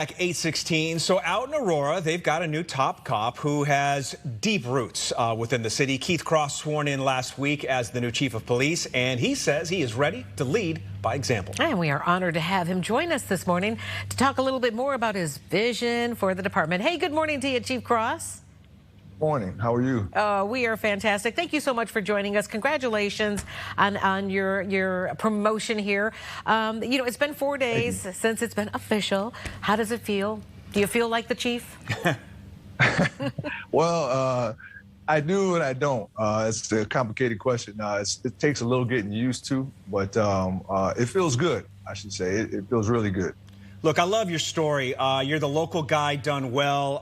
Back 8:16. So out in Aurora, they've got a new top cop who has deep roots within the city. Keith Cross sworn in last week as the new chief of police, and he says he is ready to lead by example. And we are honored to have him join us this morning to talk a little bit more about his vision for the department. Hey, good morning to you, Chief Cross. Morning. How are you? We are fantastic. Thank you so much for joining us. Congratulations on your promotion here. It's been 4 days since it's been official. How does it feel? Do you feel like the chief? Well, I do and I don't. It's a complicated question. It takes a little getting used to, but it feels good, I should say. It feels really good. Look, I love your story. You're the local guy done well.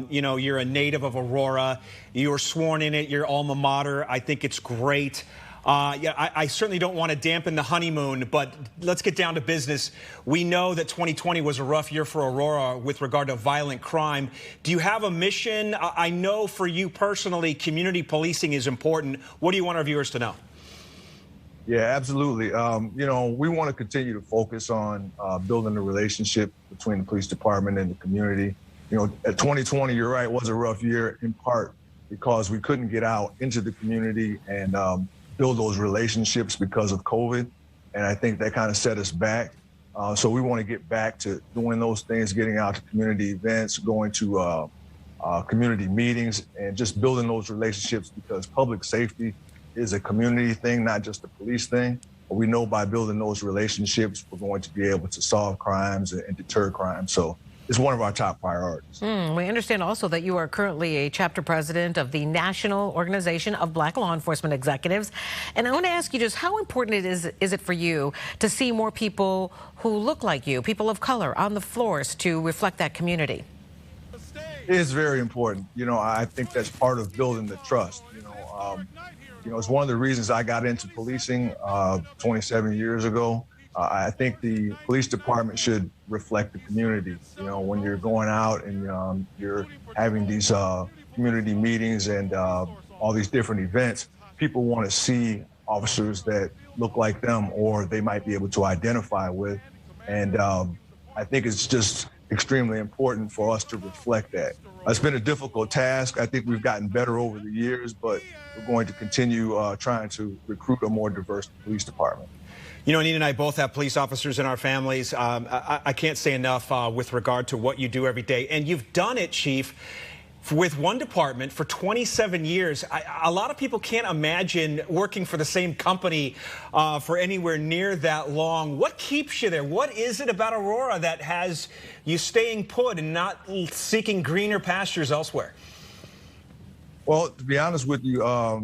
You're a native of Aurora. You were sworn in at your alma mater. I think it's great. I certainly don't want to dampen the honeymoon, but let's get down to business. We know that 2020 was a rough year for Aurora with regard to violent crime. Do you have a mission? I know for you personally, community policing is important. What do you want our viewers to know? Yeah, absolutely. We want to continue to focus on building the relationship between the police department and the community. At 2020, you're right, was a rough year in part because we couldn't get out into the community and build those relationships because of COVID. And I think that kind of set us back. So we want to get back to doing those things, getting out to community events, going to community meetings, and just building those relationships because public safety is a community thing, not just a police thing. But we know by building those relationships, we're going to be able to solve crimes and deter crime. So it's one of our top priorities. We understand also that you are currently a chapter president of the National Organization of Black Law Enforcement Executives. And I want to ask you just how important is it for you to see more people who look like you, people of color, on the floors to reflect that community? It is very important. I think that's part of building the trust. It's one of the reasons I got into policing 27 years ago. I think the police department should reflect the community. When you're going out and you're having these community meetings and all these different events, people want to see officers that look like them or they might be able to identify with. And I think it's just extremely important for us to reflect that. It's been a difficult task. I think we've gotten better over the years, but we're going to continue trying to recruit a more diverse police department. Anita and I both have police officers in our families. I can't say enough with regard to what you do every day. And you've done it, Chief, with one department for 27 years. A lot of people can't imagine working for the same company for anywhere near that long. What keeps you there? What is it about Aurora that has you staying put and not seeking greener pastures elsewhere? Well, to be honest with you,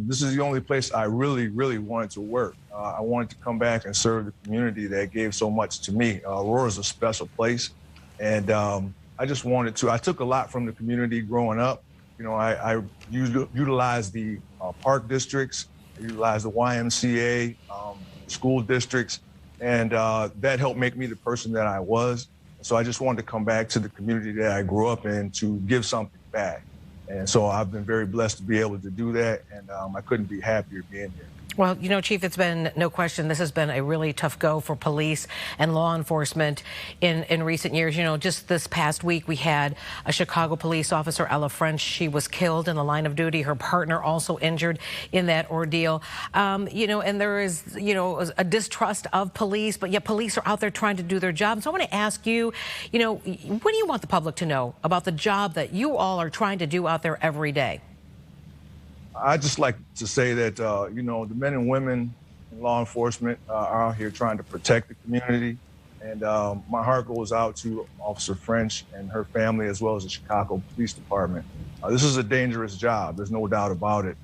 this is the only place I really, really wanted to work. I wanted to come back and serve the community that gave so much to me. Aurora is a special place, and I just wanted to. I took a lot from the community growing up. I utilized the park districts, I utilized the YMCA, school districts, and that helped make me the person that I was. So I just wanted to come back to the community that I grew up in to give something back. And so I've been very blessed to be able to do that, and I couldn't be happier being here. Well, Chief, it's been no question. This has been a really tough go for police and law enforcement in recent years. Just this past week, we had a Chicago police officer, Ella French. She was killed in the line of duty. Her partner also injured in that ordeal. And there is, a distrust of police, but yet police are out there trying to do their job. So I want to ask you, what do you want the public to know about the job that you all are trying to do out there every day? I'd just like to say that, the men and women in law enforcement are out here trying to protect the community. And my heart goes out to Officer French and her family, as well as the Chicago Police Department. This is a dangerous job. There's no doubt about it.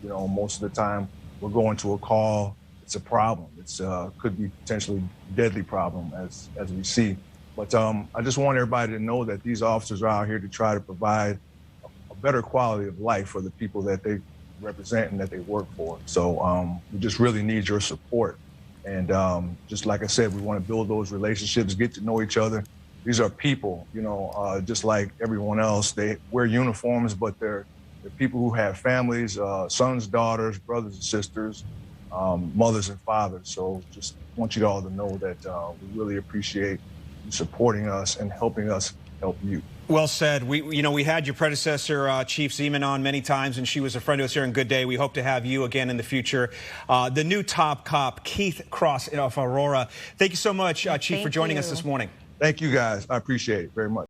Most of the time we're going to a call. It's a problem. It's could be potentially deadly problem as we see. But I just want everybody to know that these officers are out here to try to provide better quality of life for the people that they represent and that they work for. So we just really need your support. And just like I said, we want to build those relationships, get to know each other. These are people, just like everyone else. They wear uniforms, but they're people who have families, sons, daughters, brothers and sisters, mothers and fathers. So just want you all to know that we really appreciate supporting us and helping us help you. Well said. We had your predecessor, Chief Zeman, on many times, and she was a friend of us here in Good Day. We hope to have you again in the future. The new top cop, Keith Cross of Aurora. Thank you so much, Chief, for joining us this morning. Thank you, guys. I appreciate it very much.